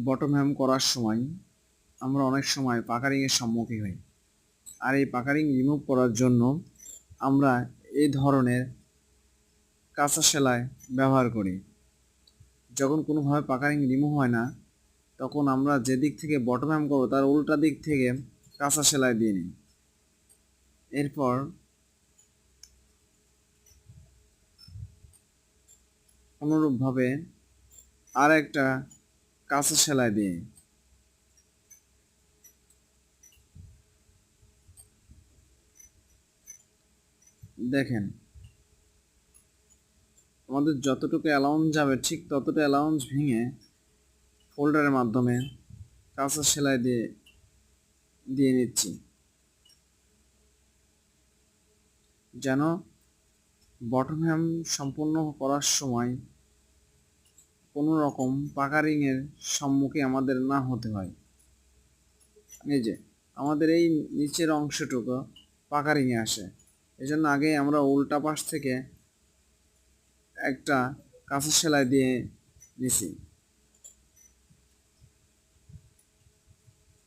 Bottom হ্যাম করার সময় আমরা অনেক সময় পাকারিংয়ের সম্মুখীন হই। আর এই পাকারিং রিমুভ করার জন্য আমরা এই ধরনের কাঁচা সেলাই ব্যবহার করি। যখন কোনোভাবে পাকারিং রিমুভ হয় না, তখন আমরা যে দিক থেকে বটম হ্যাম করবো তার উল্টা দিক থেকে কাঁচা সেলাই দিয়ে নিই। এরপর অনুরূপভাবে আর একটা কাঁচা সেলাই দিয়ে দেখেন আমাদের যতটুকু অ্যালাউন্স যাবে ঠিক ততটা অ্যালাউন্স ভেঙে ফোল্ডারের মাধ্যমে কাঁচা সেলাই দিয়ে দিয়ে নিচ্ছি, যেন বটম হ্যাম সম্পূর্ণ করার সময় কোনো রকম পাকারিংয়ের সম্মুখীন আমাদের না হতে হয়। এই যে আমাদের এই নিচের অংশটুকু পাকারিংয়ে আসে, এজন্য আগে আমরা উল্টা পাশ থেকে একটা কাঁচা সেলাই দিয়ে নিছি।